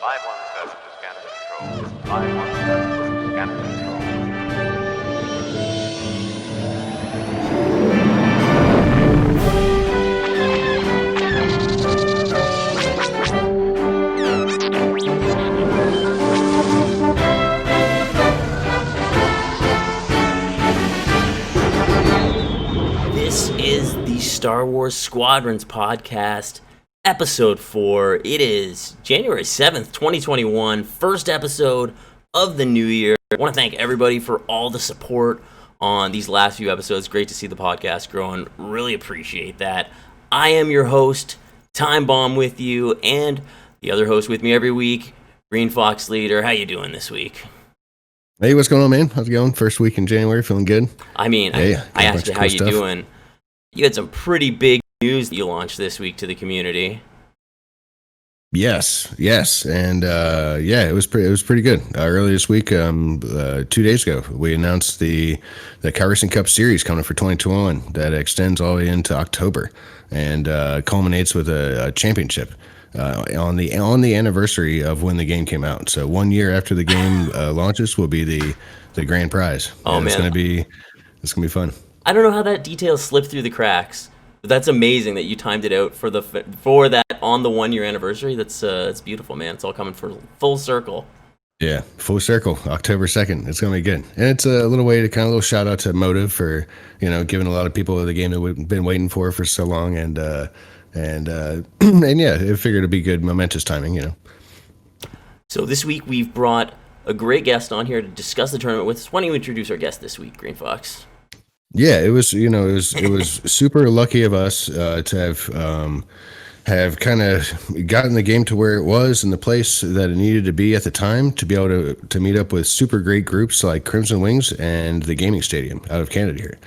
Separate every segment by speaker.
Speaker 1: 517 to scanner control. 517 to scanner control.
Speaker 2: This is the Star Wars Squadrons podcast, episode 4. It is January 7th, 2021, first episode of the new year. I want to thank everybody for all the support on these last few episodes. Great to see the podcast growing. Really appreciate that. I am your host, Timebomb, with you, and the other host with me every week, Green Fox Leader. How you doing this week?
Speaker 3: Hey, what's going on, man? How's it going? First week in January, feeling good?
Speaker 2: I mean, I asked you how you doing. You had some pretty big news that you launched this week to the community.
Speaker 3: Yes, and it was pretty good. Earlier this week, 2 days ago, we announced the Calrissian Cup Series coming for 2021 that extends all the way into October and culminates with a championship on the anniversary of when the game came out. So 1 year after the game launches will be the grand prize.
Speaker 2: Oh, man,
Speaker 3: it's gonna be fun.
Speaker 2: I don't know how that detail slipped through the cracks, but that's amazing that you timed it out for that on the 1 year anniversary. It's beautiful, man. It's all coming full circle.
Speaker 3: Yeah, full circle, October 2nd. It's going to be good. And it's a little way to kind of a little shout out to Motive for, giving a lot of people the game that we've been waiting for so long. And yeah, it figured it'd be good, momentous timing,
Speaker 2: So this week we've brought a great guest on here to discuss the tournament with us. Why don't you introduce our guest this week, Green Fox?
Speaker 3: Yeah, it was super lucky of us to have kind of gotten the game to where it was in the place that it needed to be at the time to be able to meet up with super great groups like Crimson Wings and the Gaming Stadium out of Canada here.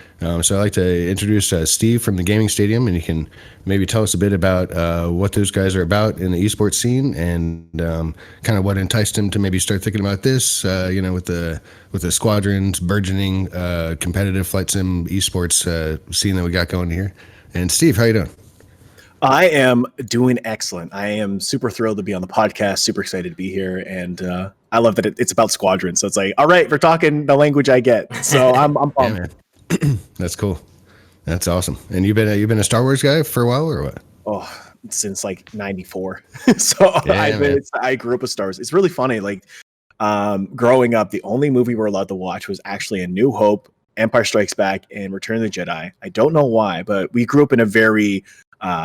Speaker 3: So I'd like to introduce Steve from the Gaming Stadium, and you can maybe tell us a bit about what those guys are about in the esports scene and kind of what enticed him to maybe start thinking about this, with the Squadrons, burgeoning competitive flight sim esports scene that we got going here. And Steve, how you doing?
Speaker 4: I am doing excellent. I am super thrilled to be on the podcast, super excited to be here. And I love that it's about Squadrons. So it's like, all right, we're talking the language I get. So I'm pumped.
Speaker 3: Yeah, that's cool. That's awesome. And you've been a Star Wars guy for a while, or what?
Speaker 4: Oh, since like 94. So
Speaker 3: yeah,
Speaker 4: I grew up with Star Wars. It's really funny. Like growing up, the only movie we're allowed to watch was actually A New Hope, Empire Strikes Back, and Return of the Jedi. I don't know why, but we grew up in a very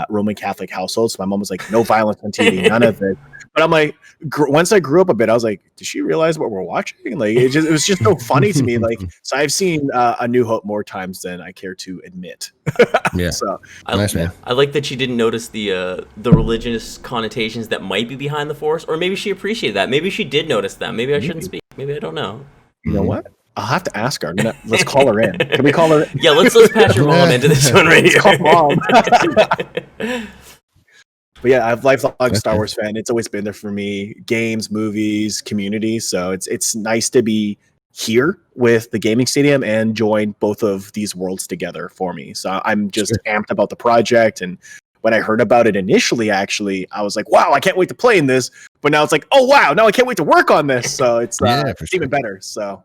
Speaker 4: Roman Catholic household. So my mom was like, no violence on TV, none of it. But I'm like, once I grew up a bit, I was like, did she realize what we're watching? Like, it was just so funny to me. Like, so I've seen A New Hope more times than I care to admit.
Speaker 3: Yeah.
Speaker 4: So
Speaker 3: nice, man.
Speaker 2: I like that she didn't notice the religious connotations that might be behind the Force, or maybe she appreciated that. Maybe she did notice them. Maybe I shouldn't speak. Maybe I don't know.
Speaker 4: You know what? I'll have to ask her. Let's call her in. Can we call her?
Speaker 2: Yeah, let's patch your mom into this one right here.
Speaker 4: Call mom. But yeah, I'm a lifelong Star Wars fan. It's always been there for me. Games, movies, community. So it's nice to be here with the Gaming Stadium and join both of these worlds together for me. So I'm just amped about the project. And when I heard about it initially, actually, I was like, wow, I can't wait to play in this. But now it's like, oh, wow, now I can't wait to work on this. So it's even better. So.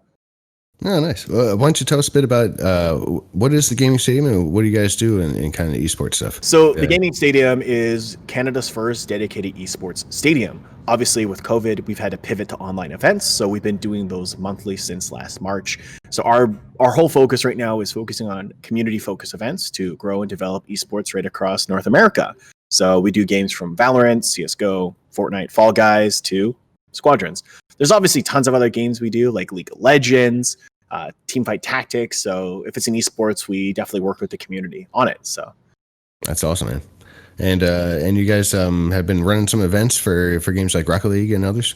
Speaker 3: Oh, nice. Well, why don't you tell us a bit about what is the Gaming Stadium and what do you guys do in kind of esports stuff?
Speaker 4: So the Gaming Stadium is Canada's first dedicated esports stadium. Obviously, with COVID, we've had to pivot to online events. So we've been doing those monthly since last March. So our whole focus right now is focusing on community-focused events to grow and develop esports right across North America. So we do games from Valorant, CSGO, Fortnite, Fall Guys to Squadrons. There's obviously tons of other games we do, like League of Legends, Teamfight Tactics. So if it's in esports, we definitely work with the community on it. So
Speaker 3: that's awesome, man. And you guys have been running some events for games like Rocket League and others.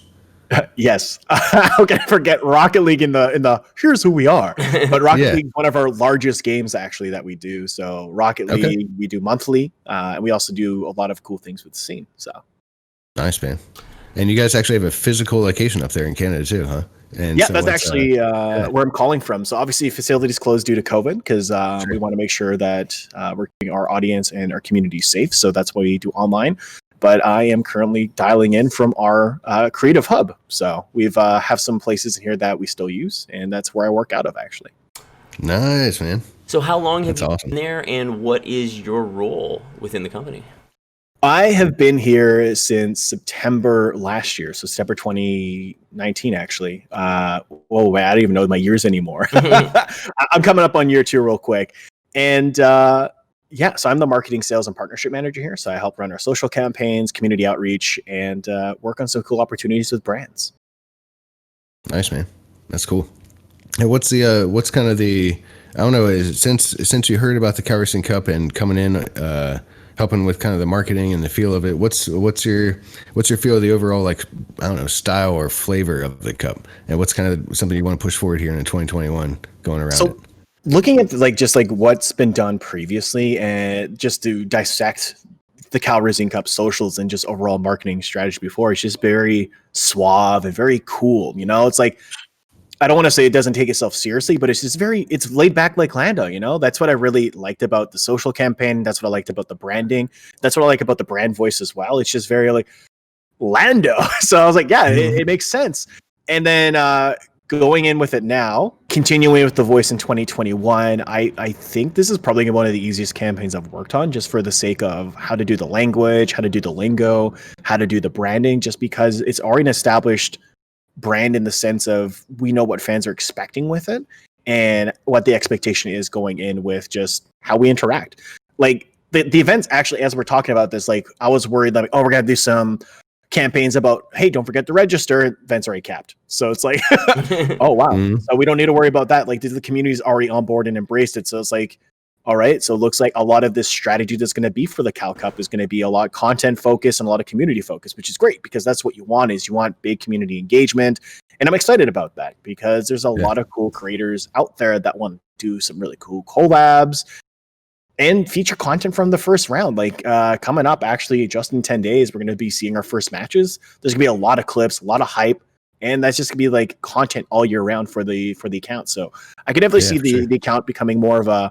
Speaker 4: Yes. How can I forget Rocket League in the here's who we are. But Rocket League is one of our largest games actually that we do. So Rocket League we do monthly, and we also do a lot of cool things with the scene. So
Speaker 3: nice, man. And you guys actually have a physical location up there in Canada too, huh? And
Speaker 4: yeah, so that's actually where I'm calling from. So obviously facilities closed due to COVID because we want to make sure that we're keeping our audience and our community safe. So that's why we do online. but I am currently dialing in from our creative hub. So we've have some places in here that we still use, and that's where I work out of actually.
Speaker 3: Nice, man.
Speaker 2: So how long have
Speaker 3: That's
Speaker 2: you
Speaker 3: awesome.
Speaker 2: been there, and what is your role within the company?
Speaker 4: I have been here since September last year, so September 2019, actually. Whoa, man, I don't even know my years anymore. I'm coming up on year 2 real quick. And yeah, so I'm the marketing, sales, and partnership manager here. So I help run our social campaigns, community outreach, and work on some cool opportunities with brands.
Speaker 3: Nice, man. That's cool. And what's kind of the, I don't know, since you heard about the Calrissian Cup and coming in, helping with kind of the marketing and the feel of it, what's your feel of the overall, like, I don't know, style or flavor of the cup, and what's kind of something you want to push forward here in 2021 going around it?
Speaker 4: Looking at just what's been done previously, and just to dissect the Calrissian Cup socials and just overall marketing strategy before, it's just very suave and very cool. You know, it's like, I don't want to say it doesn't take itself seriously, but it's just it's laid back like Lando, you know? That's what I really liked about the social campaign. That's what I liked about the branding. That's what I like about the brand voice as well. It's just very like Lando. So I was like, yeah, it makes sense. And then going in with it now, continuing with the voice in 2021, I think this is probably one of the easiest campaigns I've worked on, just for the sake of how to do the language, how to do the lingo, how to do the branding, just because it's already an established brand in the sense of we know what fans are expecting with it and what the expectation is going in with just how we interact. Like the events actually, as we're talking about this, like I was worried that, oh, we're going to do some campaigns about, hey, don't forget to register. Events already capped. So it's like, oh, wow. So we don't need to worry about that. Like the community's already on board and embraced it. So it's like, all right, so it looks like a lot of this strategy that's going to be for the Cal Cup is going to be a lot content focused and a lot of community focused, which is great because that's what you want. Is you want big community engagement, and I'm excited about that because there's a lot of cool creators out there that want to do some really cool collabs and feature content from the first round. Like coming up, actually, just in 10 days, we're going to be seeing our first matches. There's going to be a lot of clips, a lot of hype. And that's just gonna be like content all year round for the account. So I could definitely see the account becoming more of a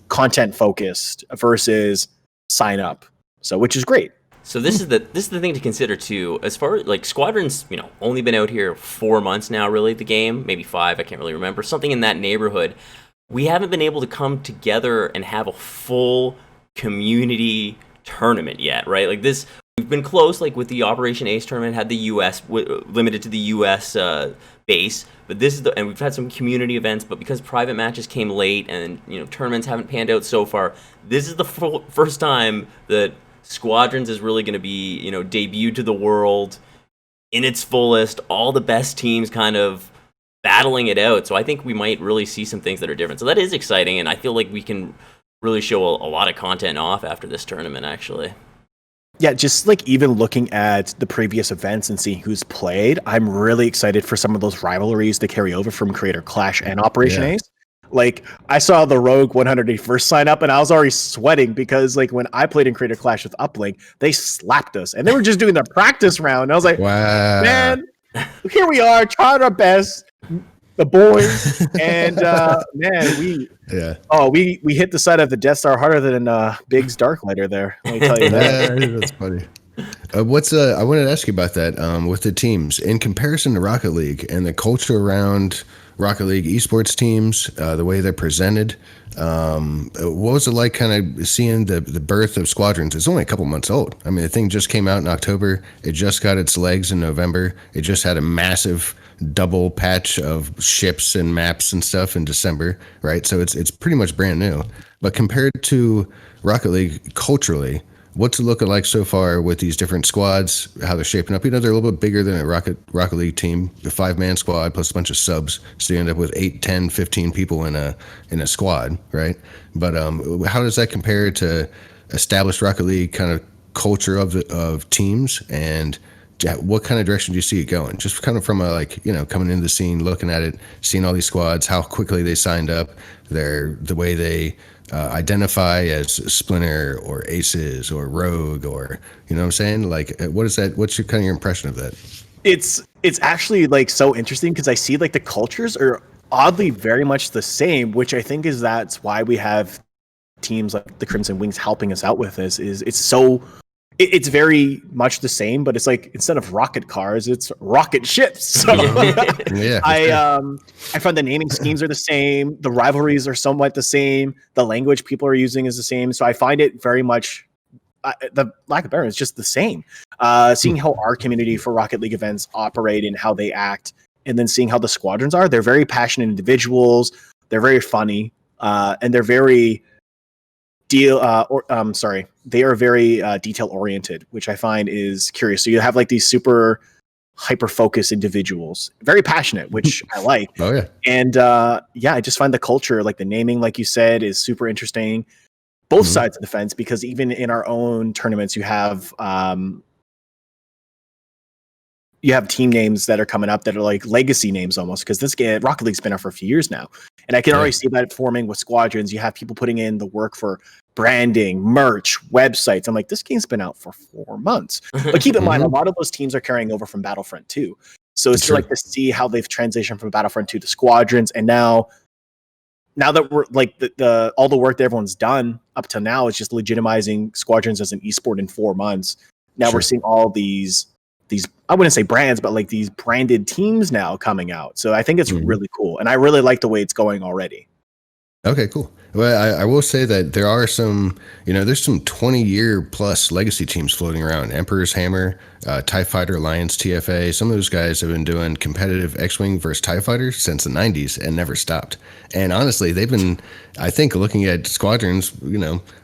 Speaker 4: content focused versus sign up. So which is great.
Speaker 2: So this is the thing to consider too. As far as like Squadrons, only been out here 4 months now, really, the game, maybe 5, I can't really remember, something in that neighborhood. We haven't been able to come together and have a full community tournament yet, right? Like this, we've been close, like with the Operation Ace tournament, had the U.S. Limited to the U.S. Base, but this is and we've had some community events, but because private matches came late and tournaments haven't panned out so far, this is the first time that Squadrons is really going to be debuted to the world in its fullest. All the best teams kind of battling it out. So I think we might really see some things that are different. So that is exciting, and I feel like we can really show a lot of content off after this tournament, actually.
Speaker 4: Yeah, just like even looking at the previous events and seeing who's played, I'm really excited for some of those rivalries to carry over from Creator Clash and Operation Ace. Like I saw the Rogue 181st sign up and I was already sweating because like when I played in Creator Clash with Uplink, they slapped us and they were just doing their practice round. And I was like, wow, man, here we are trying our best, the boys, and man, we hit the side of the Death Star harder than Big's Darklighter there. Let me tell you that.
Speaker 3: That's funny. I wanted to ask you about that with the teams in comparison to Rocket League and the culture around Rocket League esports teams, the way they're presented. What was it like kind of seeing the birth of Squadrons? It's only a couple months old. I mean, the thing just came out in October. It just got its legs in November. It just had a massive double patch of ships and maps and stuff in December, right? So it's pretty much brand new. But compared to Rocket League culturally, what's it looking like so far with these different squads, how they're shaping up? They're a little bit bigger than a Rocket League team, the 5-man squad plus a bunch of subs. So you end up with 8, 10, 15 people in a squad, right? But how does that compare to established Rocket League kind of culture of teams, and what kind of direction do you see it going? Just kind of from a coming into the scene, looking at it, seeing all these squads, how quickly they signed up, the way they identify as Splinter or Aces or Rogue, or what I'm saying? Like, what is that? What's your impression of that?
Speaker 4: It's actually like so interesting because I see like the cultures are oddly very much the same, which I think that's why we have teams like the Crimson Wings helping us out with this. Is it's so it's very much the same, but it's like instead of rocket cars, it's rocket ships. So
Speaker 3: Yeah,
Speaker 4: I find the naming schemes are the same, the rivalries are somewhat the same, the language people are using is the same. So I find it very much the lack of better is just the same. Seeing how our community for Rocket League events operate and how they act, and then seeing how the squadrons are, they're very passionate individuals. They're very funny, and they're very they are very detail oriented, which I find is curious. So you have like these super hyper focused individuals, very passionate, which I like.
Speaker 3: Oh yeah,
Speaker 4: and I just find the culture, like the naming, like you said, is super interesting. Both sides of the fence, because even in our own tournaments, you have team names that are coming up that are like legacy names almost, because this game, Rocket League's been out for a few years now. And I can already see that forming with Squadrons. You have people putting in the work for branding, merch, websites. I'm like, this game's been out for 4 months. But keep in mind, a lot of those teams are carrying over from Battlefront 2. So it's like to see how they've transitioned from Battlefront 2 to Squadrons. And now that we're like the all the work that everyone's done up to now is just legitimizing Squadrons as an esport in 4 months. Now we're seeing all these I wouldn't say brands, but like these branded teams now coming out. So I think it's really cool. And I really like the way it's going already.
Speaker 3: Okay, cool. Well, I will say that there are some, there's some 20-year plus legacy teams floating around. Emperor's Hammer, TIE Fighter Alliance, TFA. Some of those guys have been doing competitive X-Wing versus TIE Fighters since the 90s and never stopped. And honestly, they've been, I think, looking at Squadrons,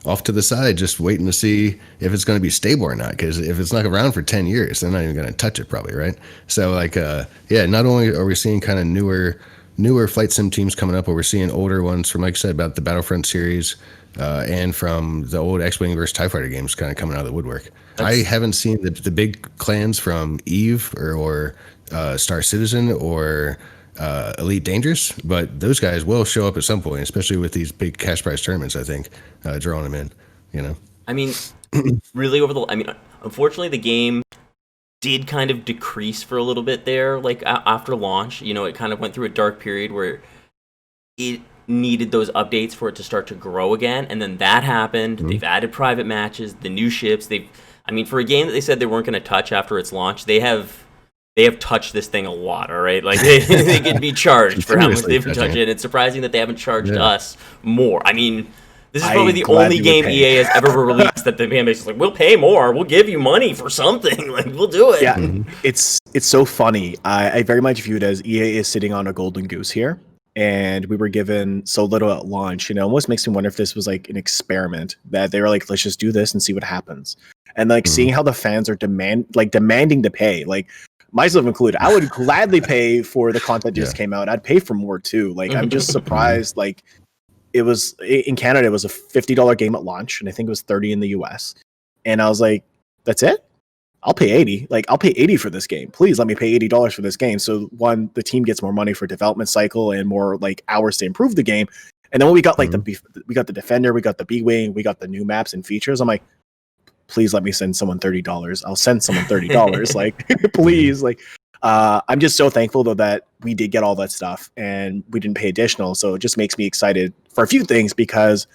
Speaker 3: off to the side, just waiting to see if it's going to be stable or not. Because if it's not around for 10 years, they're not even going to touch it probably, right? So, not only are we seeing kind of newer flight sim teams coming up, but we're seeing older ones from, like I said, about the Battlefront series and from the old X-Wing versus TIE Fighter games kind of coming out of the woodwork. I haven't seen the big clans from EVE or Star Citizen or Elite Dangerous, but those guys will show up at some point, especially with these big cash prize tournaments, I think, drawing them in,
Speaker 2: I mean, really unfortunately the game did kind of decrease for a little bit there, like after launch. It kind of went through a dark period where it needed those updates for it to start to grow again, and then that happened. They've added private matches, the new ships. For a game that they said they weren't going to touch after its launch, they have touched this thing a lot. All right, like they could be charged for how much they've touched it. It's surprising that they haven't charged us more. This is probably the only game EA has ever released that the fan base is like, we'll pay more, we'll give you money for something, like we'll do it.
Speaker 4: Yeah, it's so funny. I very much view it as EA is sitting on a golden goose here, and we were given so little at launch. Almost makes me wonder if this was like an experiment that they were like, let's just do this and see what happens. And like seeing how the fans are demanding to pay, like myself included, I would gladly pay for the content that just came out. I'd pay for more too. Like I'm just surprised. Like, it was in Canada, it was a $50 game at launch, and I think it was $30 in the US. And I was like, that's it? I'll pay $80. Like, I'll pay $80 for this game. Please let me pay $80 for this game. So one, the team gets more money for development cycle and more like hours to improve the game. And then when we got like we got the Defender, we got the B-Wing, we got the new maps and features. I'm like, please let me send someone $30. I'll send someone $30. Like, please. Like, I'm just so thankful though that we did get all that stuff and we didn't pay additional. So it just makes me excited for a few things, because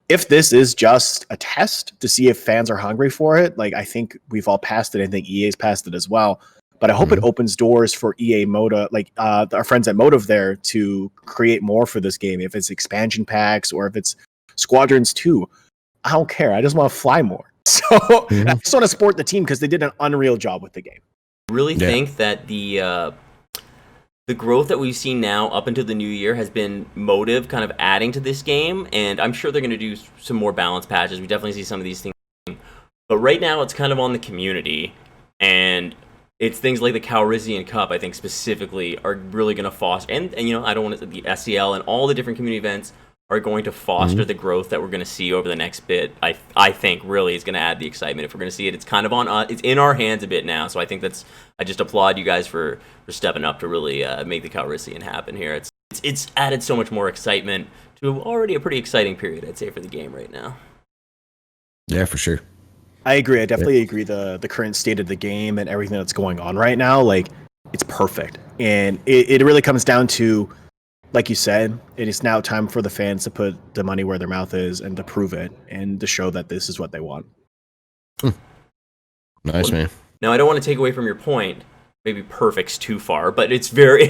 Speaker 4: if this is just a test to see if fans are hungry for it, like I think we've all passed it. I think EA's passed it as well. But I hope it opens doors for EA Motive, like our friends at Motive there, to create more for this game. If it's expansion packs or if it's Squadrons 2, I don't care. I just want to fly more. So I just want to support the team because they did an unreal job with the game.
Speaker 2: Really think that the growth that we've seen now up into the new year has been Motive kind of adding to this game, and I'm sure they're going to do some more balance patches. We definitely see some of these things, but right now it's kind of on the community, and it's things like the Calrissian Cup, I think specifically, are really going to foster, and I don't want to, the SEL and all the different community events are going to foster the growth that we're going to see over the next bit. I think really is going to add the excitement. If we're going to see it, it's kind of on it's in our hands a bit now. So I think I just applaud you guys for stepping up to really make the Calrissian happen here. It's added so much more excitement to already a pretty exciting period, I'd say, for the game right now.
Speaker 3: Yeah, for sure.
Speaker 4: I agree. I definitely agree. The current state of the game and everything that's going on right now, like, it's perfect. And it really comes down to, like you said, it is now time for the fans to put the money where their mouth is and to prove it and to show that this is what they want.
Speaker 3: Nice, man.
Speaker 2: Now, I don't want to take away from your point. Maybe perfect's too far, but it's very.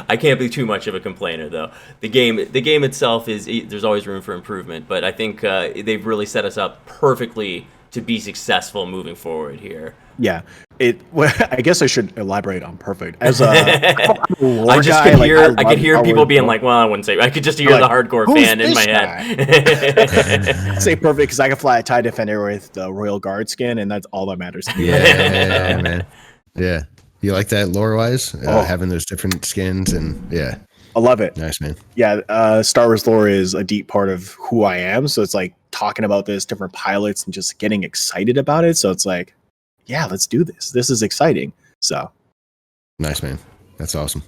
Speaker 2: I can't be too much of a complainer, though. The game itself there's always room for improvement, but I think they've really set us up perfectly to be successful moving forward here.
Speaker 4: Yeah, I guess I should elaborate on perfect as a lore
Speaker 2: I just
Speaker 4: guy,
Speaker 2: could
Speaker 4: like,
Speaker 2: hear. I
Speaker 4: love
Speaker 2: could hear
Speaker 4: Star
Speaker 2: people
Speaker 4: Wars
Speaker 2: being
Speaker 4: lore.
Speaker 2: like, "Well, I wouldn't say." I could just hear
Speaker 4: Like,
Speaker 2: the hardcore
Speaker 4: "Who's
Speaker 2: fan in
Speaker 4: this
Speaker 2: my head.
Speaker 4: Say perfect because I can fly a TIE Defender with the Royal Guard skin, and that's all that matters to me.
Speaker 3: Yeah, man. Yeah. You like that lore-wise?
Speaker 4: Oh.
Speaker 3: Having those different skins and yeah.
Speaker 4: I love it.
Speaker 3: Nice, man.
Speaker 4: Yeah, Star Wars lore is a deep part of who I am. So it's like talking about this, different pilots, and just getting excited about it. So it's like, yeah, let's do this. This is exciting. So
Speaker 3: Nice, man. That's awesome.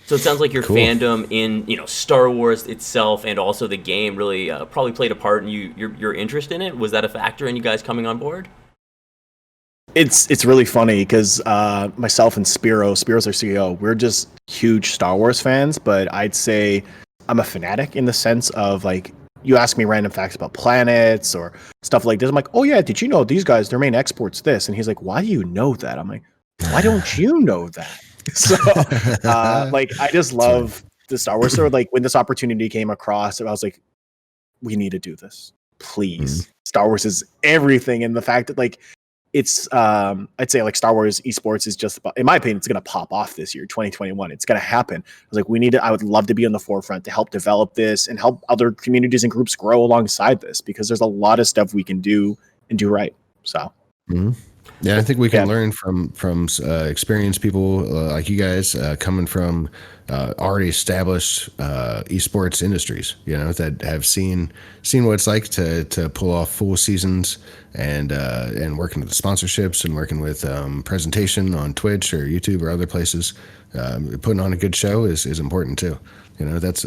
Speaker 2: So it sounds like your
Speaker 3: Cool.
Speaker 2: fandom in Star Wars itself and also the game really probably played a part in your interest in it. Was that a factor in you guys coming on board?
Speaker 4: it's really funny because myself and Spiro's our CEO, we're just huge Star Wars fans, but I'd say I'm a fanatic in the sense of like you ask me random facts about planets or stuff like this. I'm like, oh yeah, did you know these guys, their main export's this? And he's like, why do you know that? I'm like, why don't you know that? So like I just love the Star Wars. So like when this opportunity came across, I was like, we need to do this. Please. Star Wars is everything. And the fact that like it's I'd say like Star Wars esports is just about, in my opinion, it's gonna pop off this year, 2021. It's gonna happen. I was like, I would love to be on the forefront to help develop this and help other communities and groups grow alongside this because there's a lot of stuff we can do and do right. So
Speaker 3: Yeah, I think we can learn from experienced people like you guys coming from already established esports industries. That have seen what it's like to pull off full seasons and working with the sponsorships and working with presentation on Twitch or YouTube or other places. Putting on a good show is important too. That's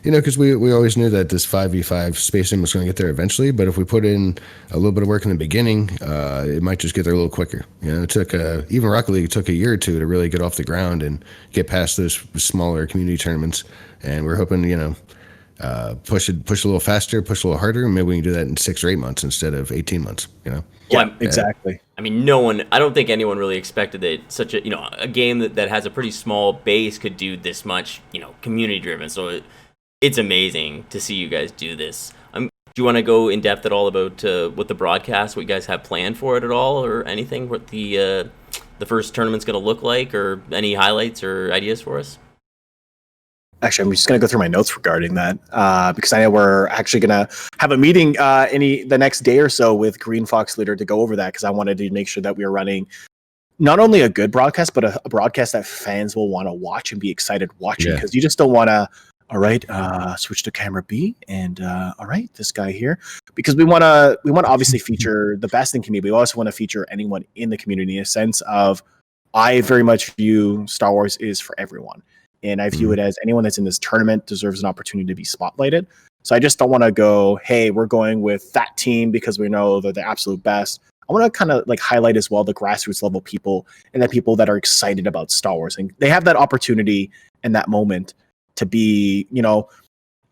Speaker 3: because we always knew that this 5v5 space sim was going to get there eventually, but if we put in a little bit of work in the beginning, it might just get there a little quicker. It took even Rocket League took a year or two to really get off the ground and get past those smaller community tournaments, and we're hoping push a little faster, push a little harder, and maybe we can do that in 6 or 8 months instead of 18 months.
Speaker 4: yeah, exactly.
Speaker 2: I mean, I don't think anyone really expected that such a game that has a pretty small base could do this much, community driven. So it's amazing to see you guys do this. Do you want to go in depth at all about what the broadcast, what you guys have planned for it at all, or anything? What the first tournament's going to look like, or any highlights or ideas for us?
Speaker 4: Actually, I'm just going to go through my notes regarding that because I know we're actually going to have a meeting the next day or so with Green Fox Leader to go over that because I wanted to make sure that we are running not only a good broadcast, but a broadcast that fans will want to watch and be excited watching because you just don't want to, all right, switch to camera B and all right, this guy here, because we want to obviously feature the best in community. We also want to feature anyone in the community in a sense of I very much view Star Wars is for everyone. And I view it as anyone that's in this tournament deserves an opportunity to be spotlighted. So I just don't want to go, hey, we're going with that team because we know they're the absolute best. I want to kind of like highlight as well the grassroots level people and the people that are excited about Star Wars. And they have that opportunity and that moment to be, I'm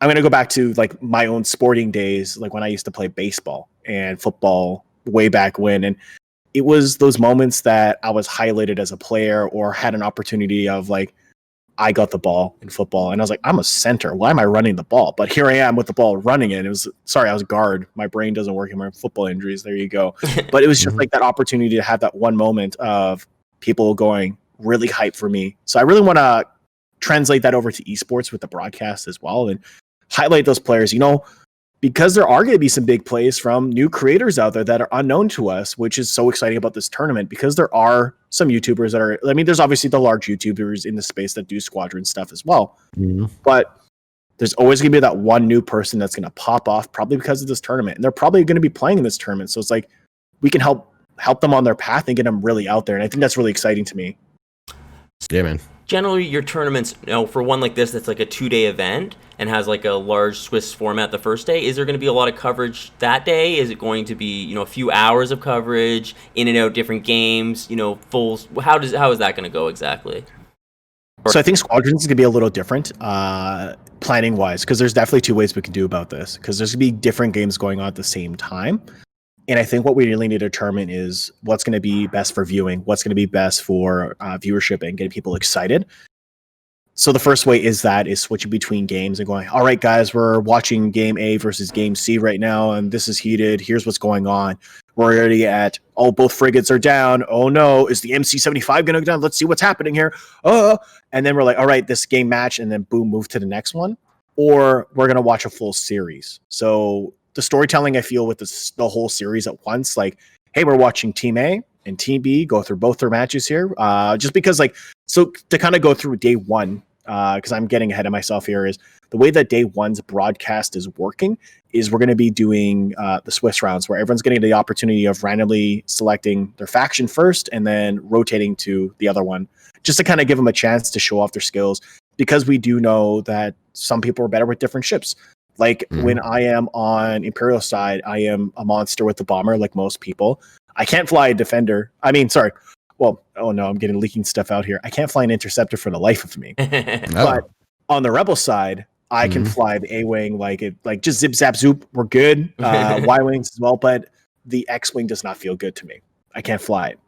Speaker 4: going to go back to like my own sporting days, like when I used to play baseball and football way back when. And it was those moments that I was highlighted as a player or had an opportunity of like, I got the ball in football and I was like, I'm a center. Why am I running the ball? But here I am with the ball running it. I was guard. My brain doesn't work in my football injuries. There you go. But it was just like that opportunity to have that one moment of people going really hype for me. So I really want to translate that over to esports with the broadcast as well and highlight those players, because there are going to be some big plays from new creators out there that are unknown to us, which is so exciting about this tournament because there are some YouTubers that are, there's obviously the large YouTubers in the space that do Squadron stuff as well. But there's always going to be that one new person that's going to pop off probably because of this tournament. And they're probably going to be playing in this tournament. So it's like we can help them on their path and get them really out there. And I think that's really exciting to me.
Speaker 3: Yeah, man.
Speaker 2: Generally, your tournaments, for one like this that's like a 2-day event and has like a large Swiss format the first day, is there going to be a lot of coverage that day? Is it going to be, a few hours of coverage, in and out different games, full? How is that going to go exactly?
Speaker 4: So I think Squadrons is going to be a little different planning wise because there's definitely 2 ways we can do about this because there's going to be different games going on at the same time. And I think what we really need to determine is what's going to be best for viewing, what's going to be best for viewership and getting people excited. So the first way is switching between games and going, all right, guys, we're watching game A versus game C right now, and this is heated. Here's what's going on. We're already at, both frigates are down. Oh no, is the MC-75 going to go down? Let's see what's happening here. And then we're like, all right, this game match, and then boom, move to the next one. Or we're going to watch a full series. So the storytelling, I feel, with the whole series at once, like, hey, we're watching Team A and Team B go through both their matches here. Just because, so to kind of go through day one, because I'm getting ahead of myself here, is the way that day one's broadcast is working is we're going to be doing the Swiss rounds, where everyone's getting the opportunity of randomly selecting their faction first and then rotating to the other one, just to kind of give them a chance to show off their skills, because we do know that some people are better with different ships. Like when I am on Imperial side, I am a monster with the bomber, like most people. I can't fly a defender. Well, oh no, I'm getting leaking stuff out here. I can't fly an interceptor for the life of me. But on the rebel side, I can fly the A-wing, like just zip zap zoop. We're good. Y-wings as well, but the X-wing does not feel good to me. I can't fly it.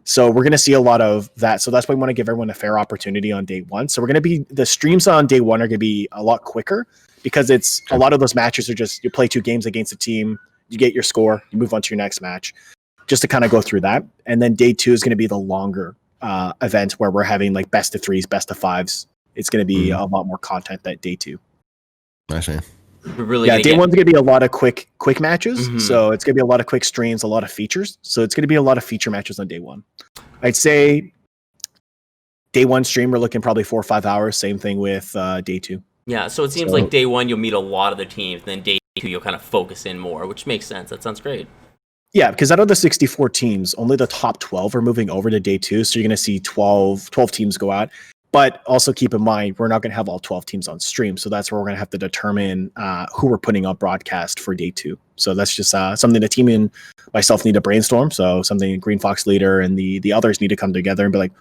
Speaker 4: So we're going to see a lot of that. So that's why we want to give everyone a fair opportunity on day one. So the streams on day one are going to be a lot quicker, because it's a lot of those matches are just, you play 2 games against a team, you get your score, you move on to your next match, just to kind of go through that. And then day 2 is going to be the longer event, where we're having like best of 3s, best of 5s. It's going to be a lot more content that day 2.
Speaker 3: I see.
Speaker 4: Day one's going to be a lot of quick matches. So it's going to be a lot of quick streams, a lot of features. So it's going to be a lot of feature matches on day 1. I'd say day 1 stream, we're looking probably 4 or 5 hours. Same thing with day 2.
Speaker 2: Yeah, so it seems like day 1 you'll meet a lot of the teams, then day 2 you'll kind of focus in more, which makes sense. That sounds great.
Speaker 4: Yeah, because out of the 64 teams, only the top 12 are moving over to day 2. So you're going to see 12 teams go out. But also keep in mind, we're not going to have all 12 teams on stream. So that's where we're going to have to determine who we're putting on broadcast for day 2. So that's just something the team and myself need to brainstorm. So something Green Fox leader and the others need to come together and be like,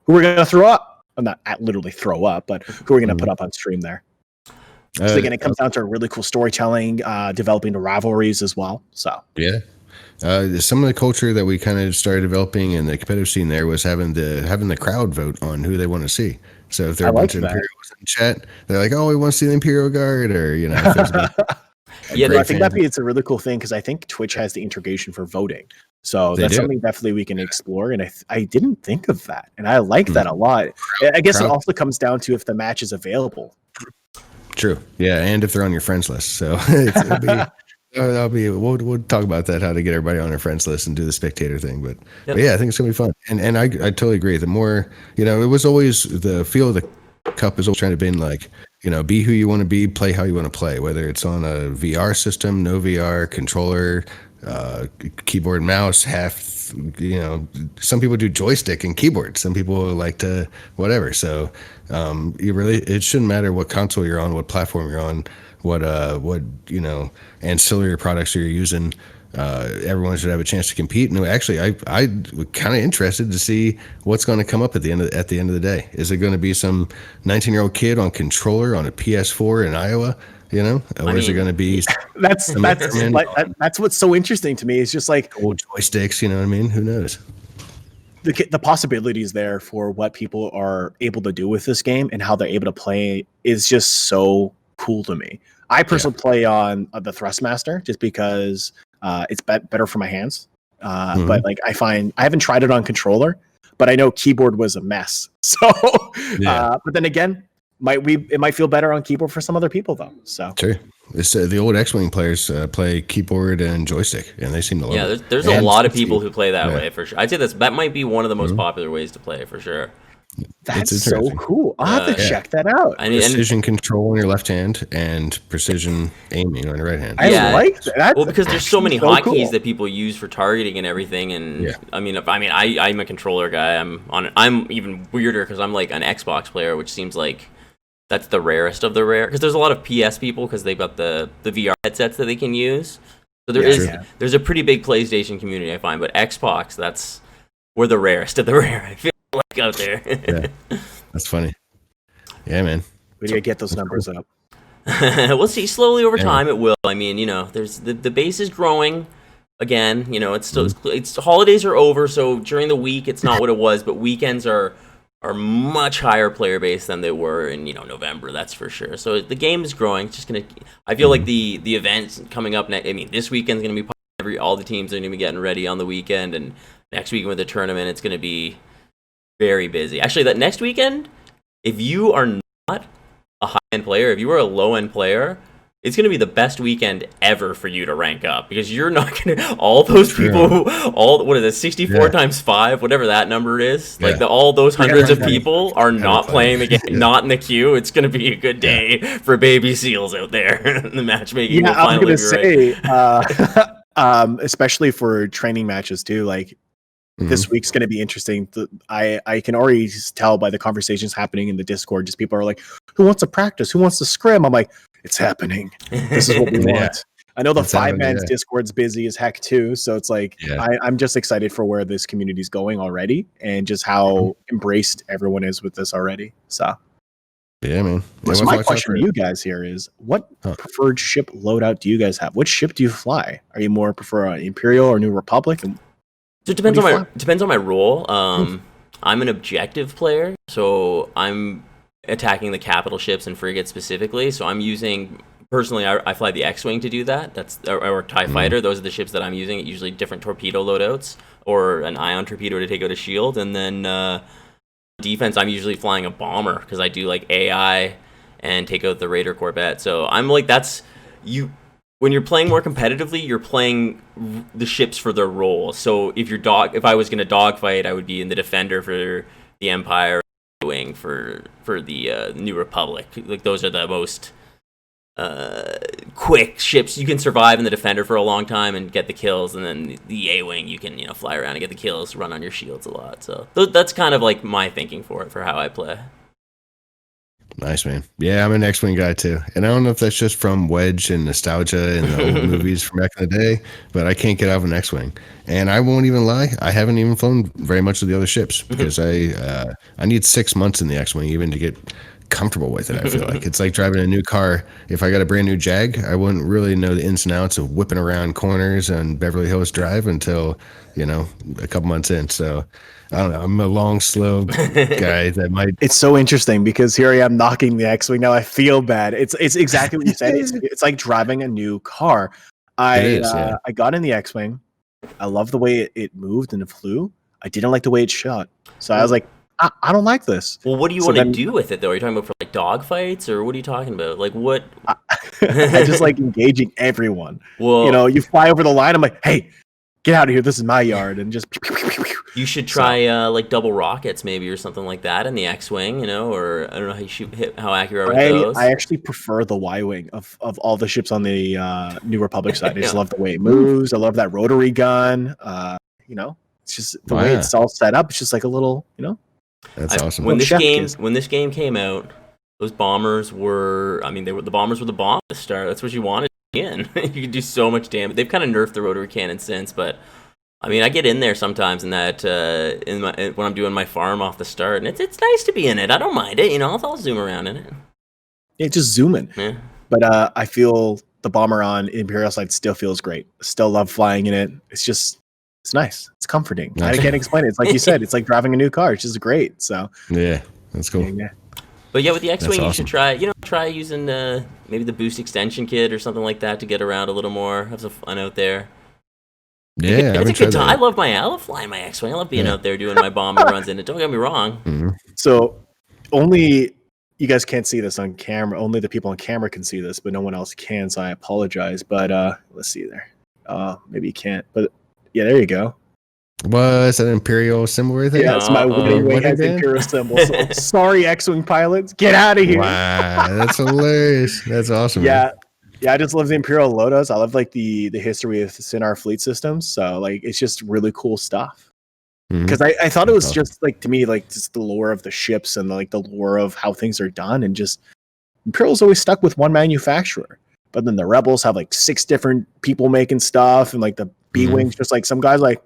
Speaker 4: who we're going to throw up? I'm not literally throw up, but who we're going to put up on stream there. So again, it comes down to really cool storytelling, developing the rivalries as well. So
Speaker 3: yeah. Some of the culture that we kind of started developing in the competitive scene there was having the crowd vote on who they want to see. So if there are a bunch of Imperials in chat, they're like, "Oh, we want to see the Imperial Guard," or
Speaker 4: I think it's a really cool thing, because I think Twitch has the integration for voting. So that's something definitely we can explore. And I didn't think of that, and I like that a lot. I guess it also comes down to if the match is available.
Speaker 3: True. Yeah, and if they're on your friends list. So we'll talk about that, how to get everybody on our friends list and do the spectator thing. But yeah, I think it's gonna be fun. And I totally agree. The more, it was always the feel of the cup is always trying to be like, be who you want to be, play how you want to play, whether it's on a VR system, no VR, controller, keyboard, mouse, some people do joystick and keyboard. Some people like to whatever. So it shouldn't matter what console you're on, what platform you're on, what ancillary products you're using. Everyone should have a chance to compete. And actually, I was kind of interested to see what's going to come up at the end of the day. Is it going to be some 19-year-old kid on controller on a PS4 in Iowa? Or is it going to be?
Speaker 4: That's what's so interesting to me. It's just like
Speaker 3: old joysticks. You know what I mean? Who knows?
Speaker 4: The possibilities there for what people are able to do with this game and how they're able to play is just so cool to me. I personally play on the Thrustmaster just because it's better for my hands. But I haven't tried it on controller, but I know keyboard was a mess. So, but then again, it might feel better on keyboard for some other people though. So
Speaker 3: sure. It's the old X-Wing players play keyboard and joystick, and they seem to love it.
Speaker 2: Yeah, there's a lot of people who play that way for sure. I'd say that might be one of the most popular ways to play it for sure.
Speaker 4: That's so cool. I'll have to check that out.
Speaker 3: Precision control on your left hand and precision aiming on your right hand.
Speaker 4: I like that.
Speaker 2: Well, because there's so many hotkeys that people use for targeting and everything. And I'm a controller guy. I'm even weirder because I'm like an Xbox player, which seems like that's the rarest of the rare. Because there's a lot of PS people because they've got the VR headsets that they can use. So there's a pretty big PlayStation community, I find. But Xbox, we're the rarest of the rare, I feel like, out there.
Speaker 3: Yeah, that's funny. Yeah, man.
Speaker 4: We need to get those numbers up.
Speaker 2: We'll see. Slowly over time, it will. I mean, there's the base is growing. again. You know, it's still it's holidays are over, so during the week it's not what it was, but weekends are much higher player base than they were in November. That's for sure. So the game is growing. It's just gonna. I feel like the events coming up next. I mean, this weekend's gonna be all the teams are gonna be getting ready on the weekend, and next weekend with the tournament, it's gonna be very busy. Actually, that next weekend, if you are not a high-end player, if you are a low-end player, it's going to be the best weekend ever for you to rank up, because you're not going to, all those people, what is it, 64 times 5, whatever that number is, like all those hundreds of people are not playing the game, not in the queue. It's going to be a good day for baby seals out there. The matchmaking will
Speaker 4: I'm
Speaker 2: finally
Speaker 4: going to say, especially for training matches too, like, this week's going to be interesting. I can already tell by the conversations happening in the Discord. Just people are like, "Who wants to practice? Who wants to scrim?" I'm like, "It's happening. This is what we want." I know the 5-man's Discord's busy as heck too, so it's like I'm just excited for where this community's going already, and just how embraced everyone is with this already. So
Speaker 3: yeah, man.
Speaker 4: So my question to you guys here is, what preferred ship loadout do you guys have? Which ship do you fly? Are you more prefer Imperial or New Republic? And
Speaker 2: so it depends on my role. I'm an objective player, so I'm attacking the capital ships and frigates specifically. So I'm using personally, I fly the X-wing to do that. That's or TIE fighter. Those are the ships that I'm using. Usually different torpedo loadouts or an ion torpedo to take out a shield, and then defense. I'm usually flying a bomber because I do like AI and take out the Raider Corvette. So I'm like when you're playing more competitively, you're playing the ships for their role. So if I was going to dogfight, I would be in the Defender for the Empire, wing for the New Republic. Like those are the most quick ships. You can survive in the Defender for a long time and get the kills, and then the A-wing you can fly around and get the kills, run on your shields a lot. So that's kind of like my thinking for how I play.
Speaker 3: Nice, man. Yeah, I'm an X-Wing guy too. And I don't know if that's just from Wedge and nostalgia and the old movies from back in the day, but I can't get out of an X-Wing. And I won't even lie, I haven't even flown very much of the other ships because I need 6 months in the X-Wing even to get comfortable with it. I feel like it's like driving a new car. If I got a brand new Jag, I wouldn't really know the ins and outs of whipping around corners on Beverly Hills Drive until, a couple months in. So I don't know. I'm a long, slow guy that might.
Speaker 4: It's so interesting because here I am knocking the X-Wing. Now I feel bad. It's exactly what you said. It's like driving a new car. I got in the X-Wing. I love the way it moved and it flew. I didn't like the way it shot. So I was like, I don't like this.
Speaker 2: Well, what do you want to do with it though? Are you talking about for like dog fights, or what are you talking about? Like what?
Speaker 4: I just like engaging everyone.
Speaker 2: Well,
Speaker 4: you fly over the line. I'm like, hey, get out of here. This is my yard, and just.
Speaker 2: You should try like double rockets maybe or something like that in the X-wing, or I don't know how accurate are those.
Speaker 4: I actually prefer the Y-wing of all the ships on the New Republic side. I just love the way it moves. I love that rotary gun. It's just the way it's all set up. It's just like a little,
Speaker 3: That's awesome.
Speaker 2: When this game came out, those bombers were. I mean, the bombers were the bomb to start. That's what you wanted in. You could do so much damage. They've kind of nerfed the rotary cannon since, but. I mean, I get in there sometimes when I'm doing my farm off the start, and it's nice to be in it. I don't mind it, I'll zoom around in it.
Speaker 4: Yeah, just zooming.
Speaker 2: Yeah.
Speaker 4: But I feel the bomber on Imperial side still feels great. Still love flying in it. It's nice. It's comforting. I can't explain it. It's like you said. It's like driving a new car. It's just great. So
Speaker 3: yeah, that's cool.
Speaker 4: Yeah.
Speaker 2: But yeah, with the X-wing, you should try using maybe the boost extension kit or something like that to get around a little more. Have some fun out there.
Speaker 3: Yeah,
Speaker 2: it's a good time. I love flying my X-wing. I love being out there doing my bomber runs in it. Don't get me wrong.
Speaker 3: Mm-hmm.
Speaker 4: So only you guys can't see this on camera. Only the people on camera can see this, but no one else can. So I apologize. But let's see there. Maybe you can't. But yeah, there you go.
Speaker 3: Was that an Imperial symbol right there?
Speaker 4: Yeah, it's my wing has Imperial symbol. So, sorry, X-wing pilots, get out of here.
Speaker 3: Wow, that's hilarious. That's awesome.
Speaker 4: Yeah.
Speaker 3: Man.
Speaker 4: Yeah, I just love the Imperial Lotus. I love like the history of Sinar fleet systems. So like it's just really cool stuff. Because I thought it was just like, to me, like just the lore of the ships and like the lore of how things are done, and just Imperial's always stuck with one manufacturer. But then the Rebels have like 6 different people making stuff, and like the B-Wings, just like some guys like,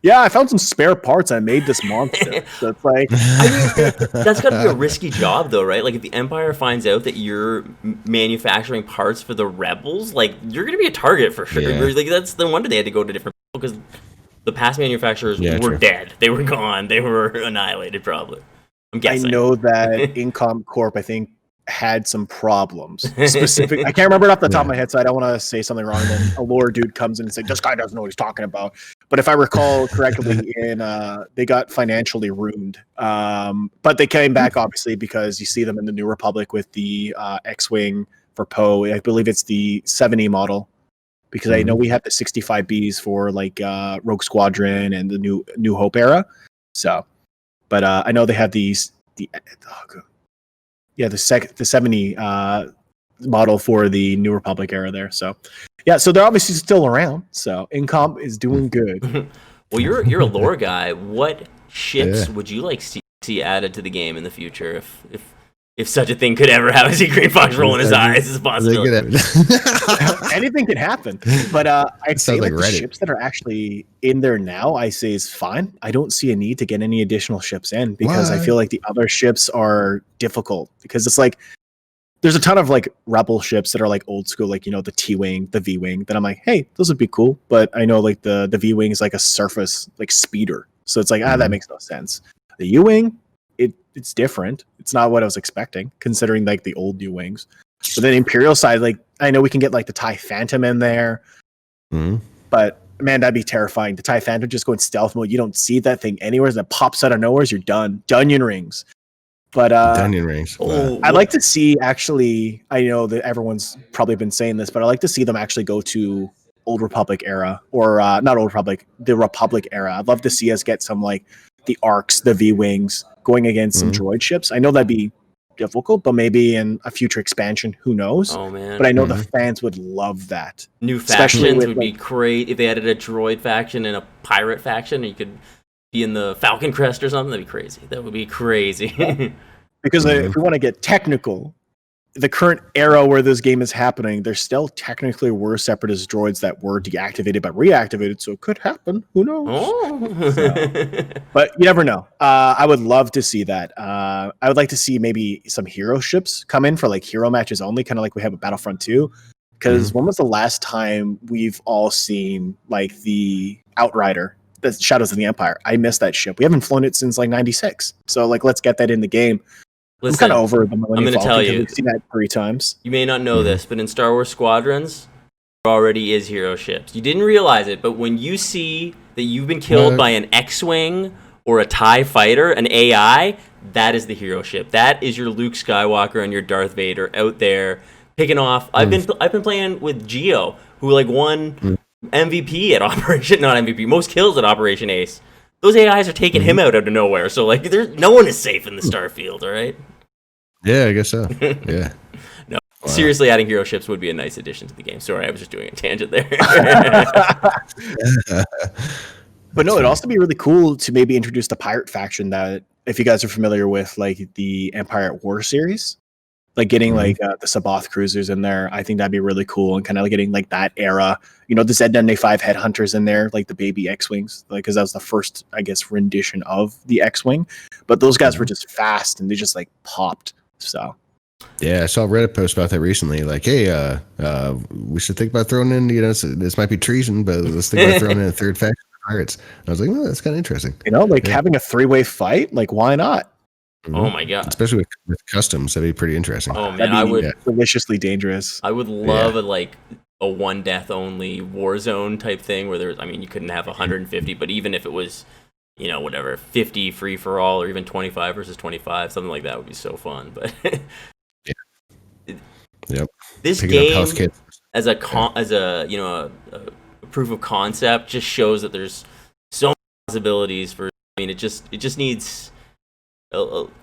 Speaker 4: yeah, I found some spare parts. I made this monster. So it's like,
Speaker 2: That's got to be a risky job, though, right? Like, if the Empire finds out that you're manufacturing parts for the rebels, like, you're going to be a target for sure.
Speaker 3: Yeah.
Speaker 2: Like, that's no wonder they had to go to different people, because the past manufacturers were
Speaker 3: true.
Speaker 2: dead. They were gone. They were annihilated, probably. I'm guessing.
Speaker 4: I know that Incom Corp, I think, had some problems. Specific, I can't remember it off the top of my head, so I don't want to say something wrong. Then a lore dude comes in and says, "This guy doesn't know what he's talking about." But if I recall correctly, they got financially ruined. But they came back obviously because you see them in the New Republic with the X-wing for Poe. I believe it's the 70 model. Because I know we have the 65Bs for like Rogue Squadron and the New Hope era. So, but I know they have the 70 model for the New Republic era there. So, yeah, so they're obviously still around. So, Incom is doing good.
Speaker 2: Well, you're a lore guy. What ships would you like to see added to the game in the future if such a thing could ever happen? I see Green Fox rolling his eyes. It's a possibility.
Speaker 4: Anything can happen. But I'd say like the
Speaker 3: Reddit.
Speaker 4: ships that are actually in there now, I say is fine. I don't see a need to get any additional ships in because I feel like the other ships are difficult because it's like there's a ton of like rebel ships that are like old school, like, you know, the T-Wing, the V-Wing, that I'm like, hey, those would be cool. But I know like the V-Wing is like a surface like speeder. So it's like, that makes no sense. The U-Wing, it's different. It's not what I was expecting, considering like the old new wings. But then Imperial side, like I know we can get like the TIE Phantom in there, but man, that'd be terrifying. The TIE Phantom just go in stealth mode. You don't see that thing anywhere. That pops out of nowhere. You're done. Dunyan rings. But
Speaker 3: Dunyan rings. Wow.
Speaker 4: I'd like to see actually. I know that everyone's probably been saying this, but I'd like to see them actually go to Old Republic era or not Old Republic, the Republic era. I'd love to see us get some like the Arcs, the V-Wings, going against some droid ships. I know that'd be difficult, but maybe in a future expansion, who knows?
Speaker 2: Oh man!
Speaker 4: But I know the fans would love that.
Speaker 2: New factions would be great if they added a droid faction and a pirate faction. And you could be in the Falcon Crest or something. That'd be crazy. That would be crazy.
Speaker 4: Because if we want to get technical, the current era where this game is happening, there still technically were separatist droids that were deactivated but reactivated, so it could happen. Who knows? But you never know. I would love to see that. I would like to see maybe some hero ships come in for like hero matches only, kind of like we have at Battlefront 2. Because when was the last time we've all seen like the Outrider, the Shadows of the Empire? I missed that ship. We haven't flown it since like 96. So like, let's get that in the game.
Speaker 2: Listen,
Speaker 4: I'm kind of over the Millennium
Speaker 2: I'm going to tell you.
Speaker 4: We've seen that 3 times.
Speaker 2: You may not know this, but in Star Wars Squadrons, there already is hero ships. You didn't realize it, but when you see that you've been killed by an X-Wing or a TIE fighter, an AI, that is the hero ship. That is your Luke Skywalker and your Darth Vader out there picking off. I've been playing with Geo, who like won MVP at most kills at Operation Ace. Those AIs are taking him out of nowhere, so like no one is safe in the Starfield, all right?
Speaker 3: Yeah, I guess so. Yeah.
Speaker 2: No, seriously, adding hero ships would be a nice addition to the game. Sorry, I was just doing a tangent there.
Speaker 4: But no, it'd also be really cool to maybe introduce the pirate faction that, if you guys are familiar with like the Empire at War series, like getting like the Sabath cruisers in there. I think that'd be really cool, and kind of like getting like that era, you know, the Z95 headhunters in there, like the baby X-Wings, like, because that was the first, I guess, rendition of the X-Wing. But those guys were just fast and they just like popped. So
Speaker 3: yeah, I saw a Reddit post about that recently. Like, hey, we should think about throwing in, you know, this might be treason, but let's think about throwing in a third faction of pirates. And I was like, well, that's kind of interesting.
Speaker 4: You know, like having a 3-way fight, like why not?
Speaker 2: Oh my god!
Speaker 3: Especially with customs, that'd be pretty interesting.
Speaker 2: Oh man, I would
Speaker 4: deliciously dangerous.
Speaker 2: I would love a one death only war zone type thing where there's, I mean, you couldn't have 150, but even if it was, you know, whatever, 50 free for all, or even 25 versus 25, something like that would be so fun. But this game as a you know a proof of concept just shows that there's so many possibilities for. I mean, it just needs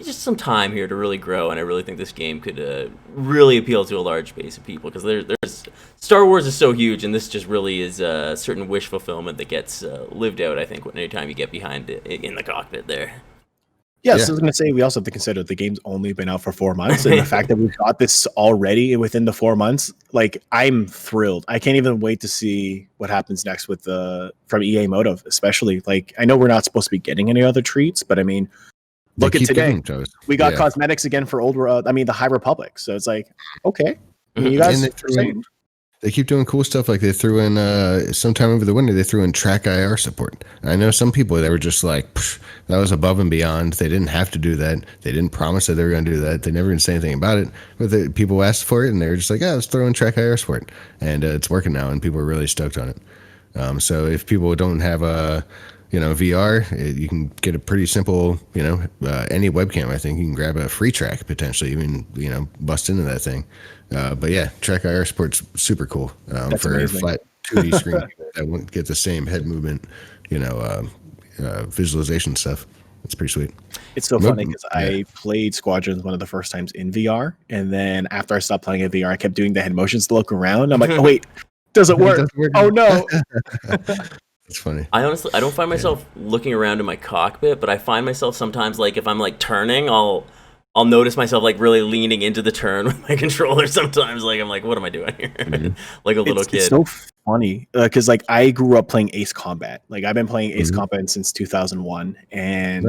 Speaker 2: just some time here to really grow, and I really think this game could really appeal to a large base of people, because there's Star Wars is so huge, and this just really is a certain wish fulfillment that gets lived out, I think, anytime you get behind it in the cockpit there.
Speaker 4: Yeah, so I was going to say we also have to consider the game's only been out for 4 months, and the fact that we've got this already within the 4 months, like I'm thrilled. I can't even wait to see what happens next with from EA Motive, especially. Like I know we're not supposed to be getting any other treats, but I mean, look at today. We got cosmetics again for the High Republic. So it's like, okay, I mean, you guys are saying.
Speaker 3: They keep doing cool stuff. Like they threw in sometime over the winter, they threw in track IR support. I know some people that were just like, that was above and beyond. They didn't have to do that. They didn't promise that they were going to do that. They never even say anything about it. But people asked for it, and they were just like, yeah, let's throw in track IR support, and it's working now, and people are really stoked on it. So if people don't have VR, you can get a pretty simple, any webcam. I think you can grab a free track potentially, even bust into that thing. But yeah, track IR support's super cool for a flat 2D screen that won't get the same head movement, visualization stuff. It's pretty sweet.
Speaker 4: It's so funny because I played Squadrons one of the first times in VR, and then after I stopped playing in VR, I kept doing the head motions to look around. I'm like, oh wait, doesn't work. Oh no.
Speaker 3: It's funny.
Speaker 2: I don't find myself looking around in my cockpit, but I find myself sometimes, like if I'm like turning, I'll notice myself like really leaning into the turn with my controller. Sometimes, like I'm like, what am I doing here? Like a little kid.
Speaker 4: It's so funny because like I grew up playing Ace Combat. Like I've been playing Ace Combat since 2001, and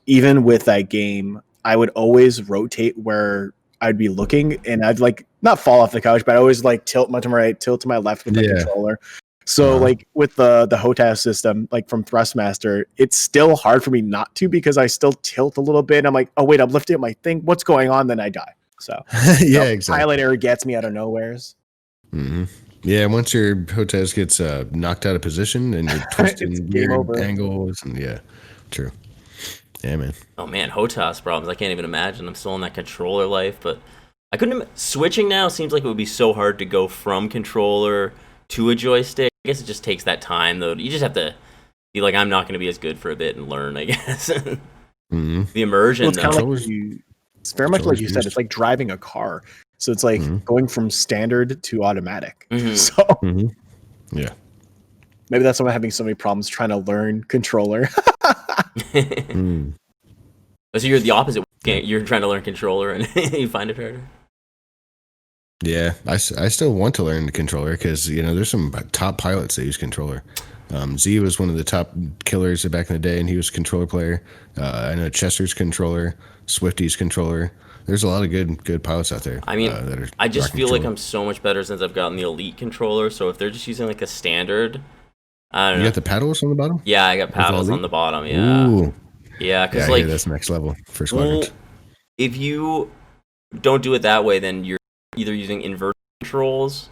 Speaker 4: even with that game, I would always rotate where I'd be looking, and I'd like not fall off the couch, but I always like tilt to my right, tilt to my left with the controller. So like with the HOTAS system, like from Thrustmaster, it's still hard for me not to because I still tilt a little bit. I'm like, oh wait, I'm lifting up my thing. What's going on? Then I die. So
Speaker 3: exactly.
Speaker 4: Pilot error gets me out of nowheres.
Speaker 3: Mm-hmm. Yeah, once your HOTAS gets knocked out of position and you're twisting weird angles, and true. Yeah, man.
Speaker 2: Oh man, HOTAS problems. I can't even imagine. I'm still in that controller life, but I couldn't. Switching now seems like it would be so hard to go from controller to a joystick. I guess it just takes that time, though. You just have to be like, I'm not going to be as good for a bit and learn, I guess. The immersion.
Speaker 4: Well, it's very much like you said. It's like driving a car. So it's like going from standard to automatic. So
Speaker 3: yeah,
Speaker 4: maybe that's why I'm having so many problems trying to learn controller.
Speaker 2: So you're the opposite. You're trying to learn controller and you find it harder.
Speaker 3: Yeah, I still want to learn the controller because there's some top pilots that use controller. Z was one of the top killers back in the day, and he was a controller player. I know Chester's controller, Swifty's controller. There's a lot of good pilots out there.
Speaker 2: I mean, I just feel like I'm so much better since I've gotten the Elite controller. So if they're just using like a standard, I don't know.
Speaker 3: You got the paddles on the bottom?
Speaker 2: Yeah, I got paddles on the bottom. Yeah.
Speaker 3: Ooh.
Speaker 2: Yeah, because like
Speaker 3: that's next level for Squadrons.
Speaker 2: If you don't do it that way, then you're either using inverted controls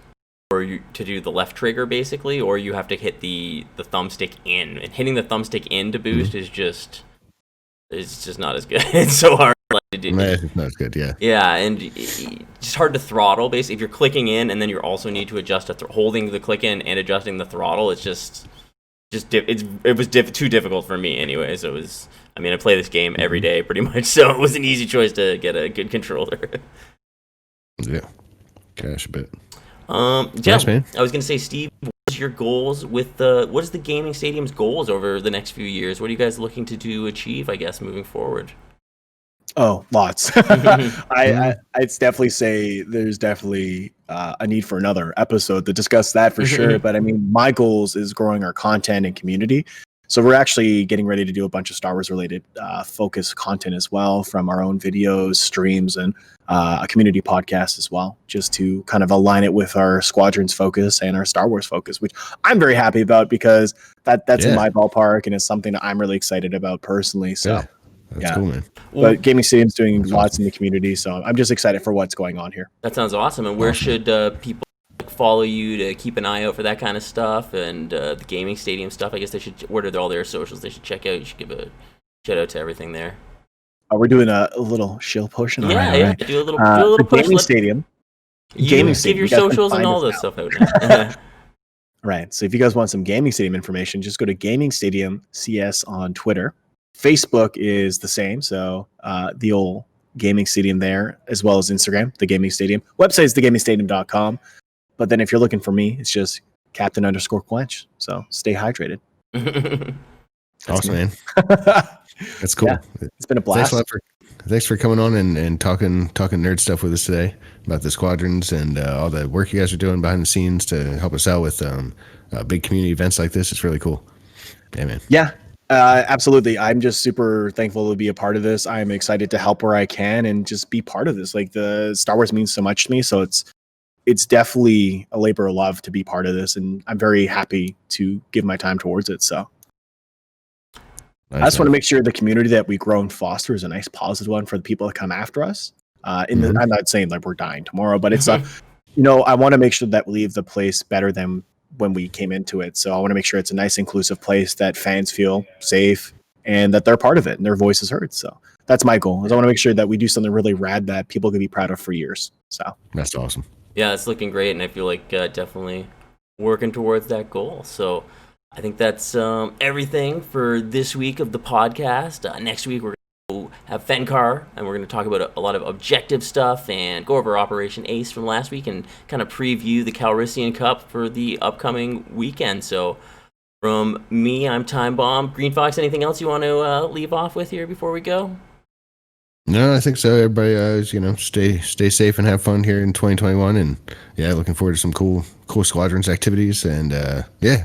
Speaker 2: or to do the left trigger basically, or you have to hit the thumbstick in, and hitting the thumbstick in to boost is just not as good. It's so hard to do.
Speaker 3: It's not as good,
Speaker 2: and it's just hard to throttle basically if you're clicking in and then you also need to adjust holding the click in and adjusting the throttle. It's it was too difficult for me anyway. So I play this game every day pretty much, so it was an easy choice to get a good controller.
Speaker 3: Yeah, cash a bit.
Speaker 2: Nice, man. I was gonna say, Steve, what's your goals with what is the gaming stadium's goals over the next few years? What are you guys looking to achieve, I guess, moving forward?
Speaker 4: Oh, lots. I'd definitely say there's definitely a need for another episode to discuss that for sure. But I mean, my goals is growing our content and community. So we're actually getting ready to do a bunch of Star Wars related focus content as well, from our own videos, streams, and a community podcast as well, just to kind of align it with our Squadrons focus and our Star Wars focus, which I'm very happy about because that's in my ballpark and it's something that I'm really excited about personally. So
Speaker 3: that's cool, man.
Speaker 4: But Gaming Stadium's doing lots in the community, so I'm just excited for what's going on here.
Speaker 2: That sounds awesome. And where should people follow you to keep an eye out for that kind of stuff and the Gaming Stadium stuff? I guess they should, what are all their socials they should check out? You should give a shout out to everything there.
Speaker 4: We're doing a little shill push.
Speaker 2: Do a little push.
Speaker 4: Gaming Stadium.
Speaker 2: Give your socials and all that stuff out now.
Speaker 4: Right. So if you guys want some Gaming Stadium information, just go to Gaming Stadium CS on Twitter. Facebook is the same. So the old Gaming Stadium there, as well as Instagram, the Gaming Stadium. Website is thegamingstadium.com. But then if you're looking for me, it's just Captain_Quench. So stay hydrated.
Speaker 3: Awesome, man. That's cool.
Speaker 4: Yeah, it's been a
Speaker 3: Thanks
Speaker 4: blast.
Speaker 3: a lot thanks for coming on and talking nerd stuff with us today about the Squadrons and all the work you guys are doing behind the scenes to help us out with big community events like this. It's really cool. Yeah, man.
Speaker 4: Yeah, absolutely. I'm just super thankful to be a part of this. I'm excited to help where I can and just be part of this. Like, the Star Wars means so much to me, so it's definitely a labor of love to be part of this, and I'm very happy to give my time towards it. So I just want to make sure the community that we grow and foster is a nice positive one for the people that come after us. I'm not saying like we're dying tomorrow, but it's I want to make sure that we leave the place better than when we came into it. So I want to make sure it's a nice, inclusive place that fans feel safe and that they're part of it and their voice is heard. So that's my goal. Is I want to make sure that we do something really rad that people can be proud of for years. So
Speaker 3: that's awesome.
Speaker 2: Yeah, it's looking great, and I feel like definitely working towards that goal. So I think that's everything for this week of the podcast. Next week, we're going to have Fenkar, and we're going to talk about a lot of objective stuff and go over Operation Ace from last week and kind of preview the Calrissian Cup for the upcoming weekend. So from me, I'm Timebomb. Green Fox, anything else you want to leave off with here before we go?
Speaker 3: No, I think so. Everybody, stay safe and have fun here in 2021, and yeah, looking forward to some cool Squadrons activities, and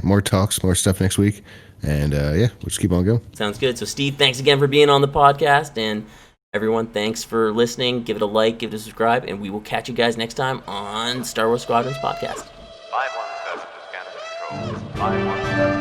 Speaker 3: more talks, more stuff next week, and we'll just keep on going.
Speaker 2: Sounds good. So Steve, thanks again for being on the podcast, and everyone, thanks for listening. Give it a like, give it a subscribe, and we will catch you guys next time on Star Wars Squadrons podcast.
Speaker 1: 517 to scanner control. 517